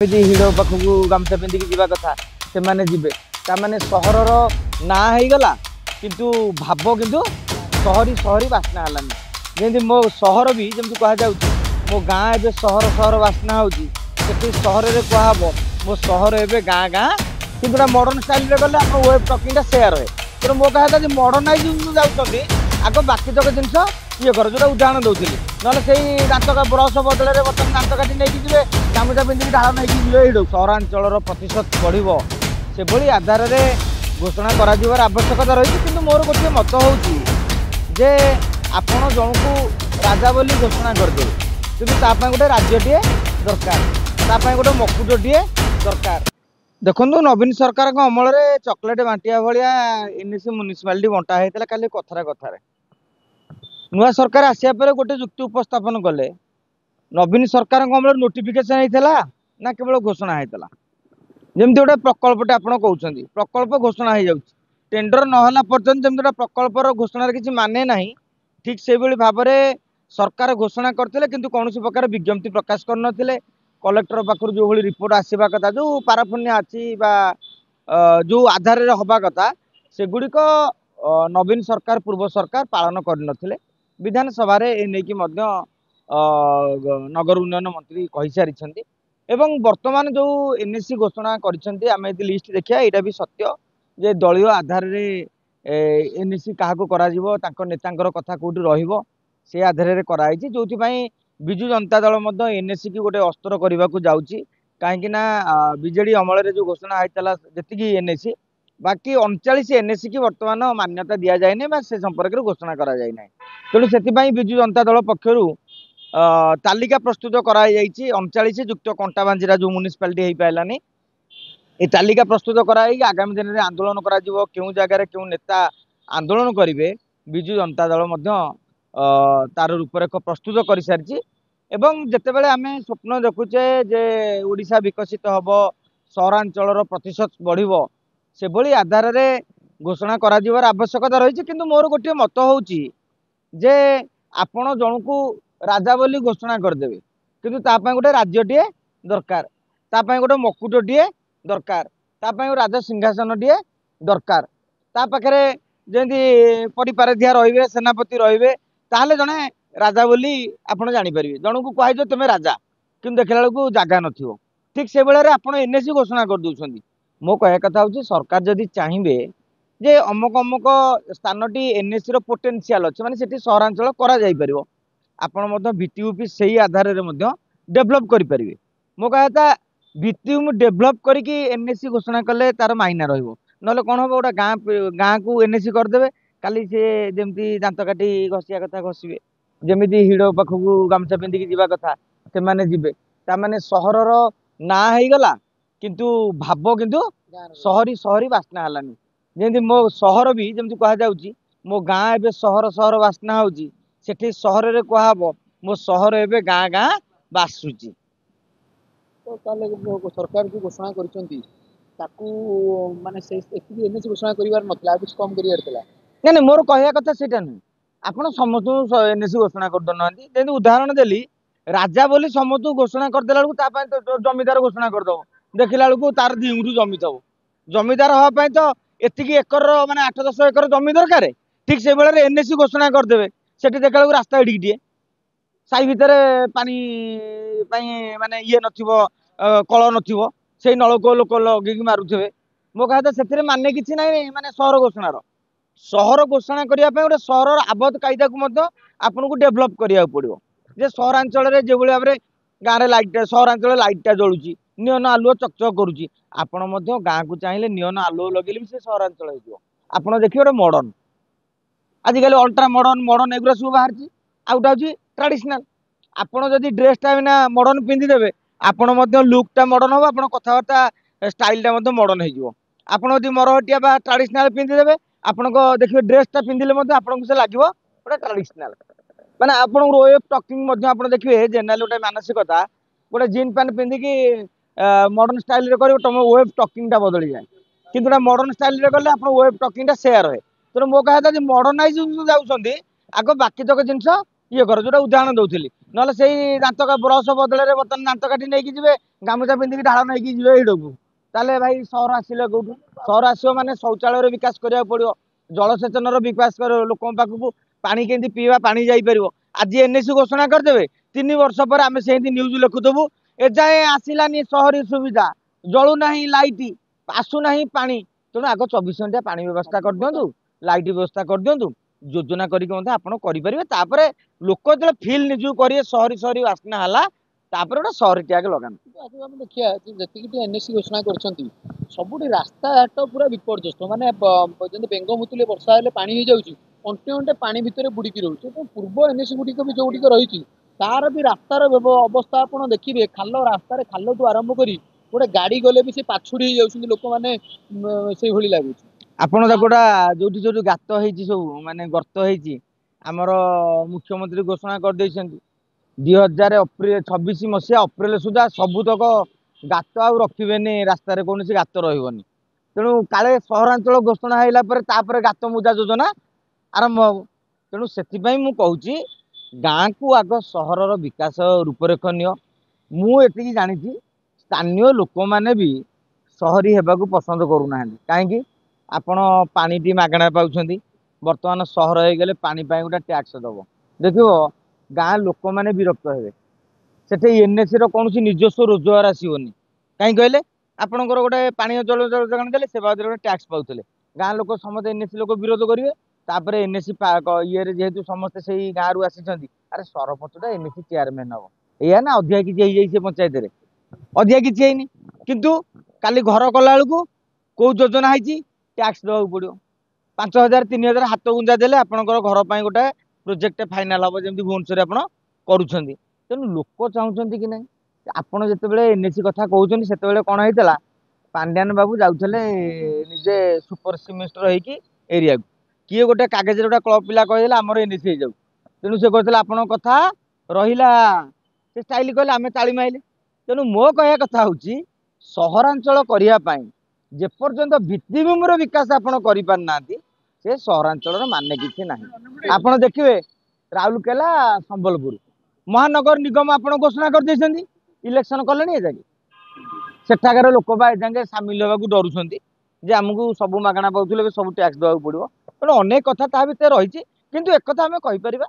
हिड़ो पाखक गामछा पिंधिक जावा कथा से माने जीवे ताने सहर ना हो गला किंतु भाव किंतु सहरी सहरी बास्ना हलानी जमी मो सहर भी जमी कह मो गाँ एवं सहर सहर बास्ना हो सहर में कहब मो सहर एवं गाँ गाँ कि मॉडर्न स्टाइल गले आप वेब टॉकिंग सेया रहे तो मो कहा मॉडर्नाइज जाऊँगी आग बाकी तक जिन ये कर जो उदाहरण दूसरी ना से दात ब्रश बदल में बर्तमान दात काटी नहीं जी गामुछा पिंधिक ढाल नहीं जी सहरांचल प्रतिशत बढ़ से आधार में घोषणा कर आवश्यकता रही कि मोर गोटे मत हो आपण जन को राजा बोली घोषणा करदे कि गोटे राज्यटे दरकार गोटे मकुटटे दरकार। देखो नवीन सरकार अमल में चॉकलेट बांटिया भाया एनएसी म्युनिसिपालिटी बंटा होता है खाली कथार कथार नुआ सरकार आसिया पर गोटे युक्ति उपस्थापन कले नवीन सरकार अमल नोटिफिकेशन होता ना केवल घोषणा होता जमी गोटे प्रकल्पटे आप कहते प्रकल्प घोषणा हो जाऊँ टेंडर नहला पर्यंत जमी गोटे प्रकल्पर घोषणार किसी माने ना ठीक से भाव में सरकार घोषणा करते किंतु कौन प्रकार विज्ञप्ति प्रकाश करते कलेक्टर पाखर जो भाई रिपोर्ट आसवा कथा जो पाराफुनिया अच्छी जो आधार में हवा कथा सेगुड़िक नवीन सरकार पूर्व सरकार पालन कर विधानसभा नगर उन्नयन मंत्री कही सारी एवं वर्तमान जो एनएसी घोषणा करें लिस्ट देखिए यहाँ भी सत्य जे दलीय आधार में एनएसी क्या नेता कथा कौटी रे आधार में कराई जो विजु जनता दल एनएसी की गोटे अस्त्र करने को जाऊँगी कहीं बीजेडी अमल जो घोषणा होता जी एनएसी बाकी 39 एनएसी की वर्तमान मान्यता दि जाए से संपर्क में घोषणा करा जाए ना तेणु से विजु जनता दल पक्षर तालिका प्रस्तुत कराई 39 युक्त कंटाबांजीरा जो म्युनिसिपालिटी हो पारानी ये तालिका प्रस्तुत कराई आगामी दिन में आंदोलन करा क्यों जगार क्यों नेता आंदोलन करेंगे विजु जनता दल तार रूपरेख प्रस्तुत कर सारी एवं जितेबाला आम स्वप्न देखुचे जे ओडिशा विकसित हम सहरांचल प्रतिशत बढ़ से भली आधार में घोषणा कर आवश्यकता रही कि मोर गोटे मत हो आपण जन को राजा बोली घोषणा करदे किंतु गोटे राज्यटे दरकार गोटे मकुटटे दरकार राजा सिंहासन टे दरकार पाखे जमी परिपारधिया रे सेनापति रे ताहले जड़े राजा बोली आपड़ जापर जन को कह तुम राजा कि देखला बेलू जगह न ठीक से बेले आप एनएसी घोषणा कर दौरान मो कह कथा हूँ सरकार जदि चाहिए जे अमुक अमुक स्थान टी एनएसी पोटेंशियल अच्छे माने सेठी सहरांचल कर आपण भित्तिभूमि से ही आधार में डेभलप करें मो कहता भित्तिभूमि डेभलप करके एनएसी घोषणा कले तार मायना रहा कौन हम गोटे गाँ को एनएसी करदे काली सी जमी दांत काटी घसिया कथा घसबे जमी हिड़ो पाखक गामछा पिंधिक जावा कथा से माने जीवे ताने सहर ना हो गला किंतु भाव किंतु सहरी सहरी बास्ना हलानी जमी मो सहर भी जमी कह मो गाँ एवं सहर सहर बास्ना हो सहर में कहब मो सहर एवं गाँ गाँ बासुची तो सरकार जो घोषणा माने एनएसी घोषणा कर कम कर नहीं मोर कहया कथा सेटा नहीं आपण समस्त एनएसी घोषणा कर दौना जमी उदाहरण देली राजा बोली समस्त घोषणा करदेला तो जमीदार घोषणा करदे देखला बेलू तार दिंगु जमी थो जमीदार हाँपाई तो एतिक एकर माने 8-10 एकर जमी दरकार ठीक से बेले एनएसी घोषणा करदे से देखा बेलू रास्ता एडिटे साई भितर पानी माने ये नथिबो कल नथिबो से नलको लोक लगे मारुथे मो कहता से माने कि माने सहर घोषणा करने गोटे सहर आबद कायदा को आपन को डेभलप करा पड़ो जे सहरांचल जो भाव में गाँव में लाइट सहरांचल लाइटा जलुची नियन आलुओ चकचक करुच्ची आपण गाँ को चाहिए नियन आलुओ लगे भी से सहरांचल हो देखिए गोटे मॉडर्न आजिकल अल्ट्रा मॉडर्न मॉडर्न एगुरा सब बाहर आउटा हूँ ट्रेडिशनल आपड़ जदि ड्रेसटा भी मॉडर्न पिंधिदेवे आपण लुकटा मॉडर्न हम आप कथबार्ता स्टाइलटा मॉडर्न हो आप मरहटिया बा ट्रेडिशनल पिंधिदेवे आपण देखिए ड्रेसटा पिंधिले आपको से लगे गोटे ट्रेडिशनल माने आप वेब टॉकिंग आप देखिए जेनराल गोटे मानसिकता गोटे जीन पैंट पिंधिकी मॉडर्न स्टाइल रे कर तुम वेब टॉकिंगटा बदली जाए कि मॉडर्न स्टाइल रे कले आप वेब टॉकिंगटा सेया रहे तेणु मो कहता मॉडर्नाइज जाऊँगी आग बाकी तक जिन ଇଏ କର, ଯୋଉଟା ଉଦାହରଣ ଦଉଥିଲି। ନହେଲେ ସେଇ ଦାନ୍ତ ବ୍ରଶ ବଦଳରେ ବର୍ତ୍ତମାନ ଦାନ୍ତ କାଠି ନେଇକି ଯିବେ, ଗାମୁଛା ପିନ୍ଧିକି ଢାଳ ନେଇକି ଯିବେ ଏଇଡକୁ। ତାହେଲେ ଭାଇ ସହର ଆସିଲେ କୋଉଠୁ? ସହର ଆସିବ ମାନେ ଶୌଚାଳୟର ବିକାଶ କରିବାକୁ ପଡିବ, ଜଳସେଚନର ବିକାଶ କରିବ, ଲୋକଙ୍କ ପାଖକୁ ପାଣି କେମିତି ପିଇବା ପାଣି ଯାଇପାରିବ। ଆଜି ଏନ୍ଏସି ଘୋଷଣା କରିଦେବେ, 3 ବର୍ଷ ପରେ ଆମେ ସେମିତି ନ୍ୟୁଜ ଲେଖୁଥିବୁ ଏଯାଏଁ ଆସିଲାନି ସହରୀ ସୁବିଧା, ଜଳୁନାହିଁ ଲାଇଟ୍, ଆସୁନାହିଁ ପାଣି। ତେଣୁ ଆଗ 24 ଘଣ୍ଟିଆ ପାଣି ବ୍ୟବସ୍ଥା କରିଦିଅନ୍ତୁ, ଲାଇଟ୍ ବ୍ୟବସ୍ଥା କରିଦିଅନ୍ତୁ, ଯୋଜନା କରିକି ମଧ୍ୟ ଆପଣ କରିପାରିବେ। ତାପରେ ଲୋକ ଯେତେବେଳେ ଫିଲ୍ ନିଜକୁ କରିବେ ସହରୀ ସହରୀ ବାସ୍ନା ହେଲା, ତାପରେ ଗୋଟେ ସହରୀ ଟ୍ୟାଗ ଲଗାନ୍ତୁ। ଆଜି ଆମେ ଦେଖିବା ଯେ ଯେତିକି ଏନ୍ଏସି ଘୋଷଣା କରିଛନ୍ତି ସବୁଠି ରାସ୍ତାଘାଟ ପୁରା ବିପର୍ଯ୍ୟସ୍ତ, ମାନେ ଯେମିତି ବେଙ୍ଗ ମୁତିଲେ ବର୍ଷା ହେଲେ ପାଣି ହେଇଯାଉଛି, ଅଣ୍ଟେ ଅଣ୍ଟେ ପାଣି ଭିତରେ ବୁଡ଼ିକି ରହୁଛି। ତ ପୂର୍ବ ଏନ୍ଏସି ଗୁଡ଼ିକ ବି ଯୋଉଗୁଡ଼ିକ ରହିଛି ତାର ବି ରାସ୍ତାର ଅବସ୍ଥା ଆପଣ ଦେଖିବେ, ଖାଲ ରାସ୍ତାରେ ଖାଲଠୁ ଆରମ୍ଭ କରି ଗୋଟେ ଗାଡ଼ି ଗଲେ ବି ସେ ପାଛୁଡ଼ି ହେଇଯାଉଛନ୍ତି ଲୋକମାନେ, ସେଇଭଳି ଲାଗୁଛି। ଆପଣ ତାକୁଟା ଯୋଉଠି ଯୋଉଠି ଗାତ ହେଇଛି ସବୁ ମାନେ ଗର୍ତ୍ତ ହେଇଛି, ଆମର ମୁଖ୍ୟମନ୍ତ୍ରୀ ଘୋଷଣା କରିଦେଇଛନ୍ତି 2026 ଅପ୍ରିଲ ସୁଦ୍ଧା ସବୁତକ ଗାତ ଆଉ ରଖିବେନି, ରାସ୍ତାରେ କୌଣସି ଗାତ ରହିବନି। ତେଣୁ କାଳେ ସହରାଞ୍ଚଳ ଘୋଷଣା ହେଇଲା ପରେ ତାପରେ ଗାତ ମୁଜା ଯୋଜନା ଆରମ୍ଭ ହବ। ତେଣୁ ସେଥିପାଇଁ ମୁଁ କହୁଛି ଗାଁକୁ ଆଗ ସହରର ବିକାଶ ରୂପରେଖ ନିଅ। ମୁଁ ଏତିକି ଜାଣିଛି ସ୍ଥାନୀୟ ଲୋକମାନେ ବି ସହରୀ ହେବାକୁ ପସନ୍ଦ କରୁନାହାନ୍ତି। କାହିଁକି? ଆପଣ ପାଣିଟି ମାଗଣା ପାଉଛନ୍ତି, ବର୍ତ୍ତମାନ ସହର ହେଇଗଲେ ପାଣି ପାଇଁ ଗୋଟେ ଟ୍ୟାକ୍ସ ଦବ। ଦେଖିବ ଗାଁ ଲୋକମାନେ ବିରକ୍ତ ହେବେ, ସେଠି ଏନ୍ଏସି ର କୌଣସି ନିଜସ୍ୱ ରୋଜଗାର ଆସିବନି। କାହିଁକି କହିଲେ? ଆପଣଙ୍କର ଗୋଟେ ପାନୀୟ ଜଳ ଯୋଗାଣ ଦେଲେ ସେ ବାବଦରେ ଗୋଟେ ଟ୍ୟାକ୍ସ ପାଉଥିଲେ, ଗାଁ ଲୋକ ସମସ୍ତେ ଏନ୍ଏସି ଲୋକ ବିରୋଧ କରିବେ। ତାପରେ ଏନ୍ଏସି ଇଏରେ ଯେହେତୁ ସମସ୍ତେ ସେଇ ଗାଁରୁ ଆସିଛନ୍ତି, ଆରେ ସରପଞ୍ଚଟା ଏନ୍ଏସି ଚେୟାରମ୍ୟାନ ହବ, ଏଇଆ ନା ଅଧିକା କିଛି ହେଇଯାଇଛି ପଞ୍ଚାୟତରେ? ଅଧିକା କିଛି ହେଇନି। କିନ୍ତୁ କାଲି ଘର କଲା ବେଳକୁ କୋଉ ଯୋଜନା ହେଇଛି? ଟ୍ୟାକ୍ସ ଦେବାକୁ ପଡିବ। 5,000 3,000 ହାତ ଗୁଞ୍ଜା ଦେଲେ ଆପଣଙ୍କର ଘର ପାଇଁ ଗୋଟେ ପ୍ରୋଜେକ୍ଟ ଫାଇନାଲ ହବ, ଯେମିତି ଭୁବନେଶ୍ୱରରେ ଆପଣ କରୁଛନ୍ତି। ତେଣୁ ଲୋକ ଚାହୁଁଛନ୍ତି କି ନାହିଁ? ଆପଣ ଯେତେବେଳେ ଏନ୍ଏସି କଥା କହୁଛନ୍ତି ସେତେବେଳେ କଣ ହେଇଥିଲା, ପାଣ୍ଡିଆନ ବାବୁ ଯାଉଥିଲେ ନିଜେ ସୁପର ସେମିଷ୍ଟର ହେଇକି ଏରିଆକୁ, କିଏ ଗୋଟେ କାଗଜରେ ଗୋଟେ କ୍ଲବ ପିଲା କହିଦେଲା ଆମର ଏନ୍ଏସି ହେଇଯାଉ। ତେଣୁ ସେ କହିଥିଲା ଆପଣଙ୍କ କଥା ରହିଲା, ସେ ଷ୍ଟାଇଲ କହିଲେ, ଆମେ ତାଳି ମାଇଲେ। ତେଣୁ ମୋ କହିବା କଥା ହଉଛି ସହରାଞ୍ଚଳ କରିବା ପାଇଁ ଯେପର୍ଯ୍ୟନ୍ତ ଭିତ୍ତିଭୂମିର ବିକାଶ ଆପଣ କରିପାରୁନାହାନ୍ତି, ସେ ସହରାଞ୍ଚଳର ମାନେ କିଛି ନାହିଁ। ଆପଣ ଦେଖିବେ ରାଉରକେଲା, ସମ୍ବଲପୁର ମହାନଗର ନିଗମ ଆପଣ ଘୋଷଣା କରିଦେଇଛନ୍ତି, ଇଲେକ୍ସନ କଲେଣି ଏଯାକେ? ସେଠାକାର ଲୋକ ବା ଏଯାକେ ସାମିଲ ହେବାକୁ ଡରୁଛନ୍ତି ଯେ ଆମକୁ ସବୁ ମାଗଣା ପାଉଥିଲେ ଏବେ ସବୁ ଟ୍ୟାକ୍ସ ଦେବାକୁ ପଡିବ। ତେଣୁ ଅନେକ କଥା ତା ଭିତରେ ରହିଛି, କିନ୍ତୁ ଏକଥା ଆମେ କହିପାରିବା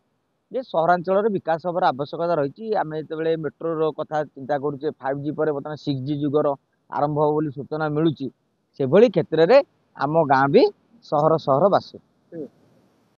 ଯେ ସହରାଞ୍ଚଳର ବିକାଶ ହେବାର ଆବଶ୍ୟକତା ରହିଛି। ଆମେ ଯେତେବେଳେ ମେଟ୍ରୋର କଥା ଚିନ୍ତା କରୁଛେ, 5G ପରେ ବର୍ତ୍ତମାନ 6G ଯୁଗର ଆରମ୍ଭ ହବ ବୋଲି ସୂଚନା ମିଳୁଛି, ସେଭଳି କ୍ଷେତ୍ରରେ ଆମ ଗାଁ ବି ସହର ସହର ବାସୁ।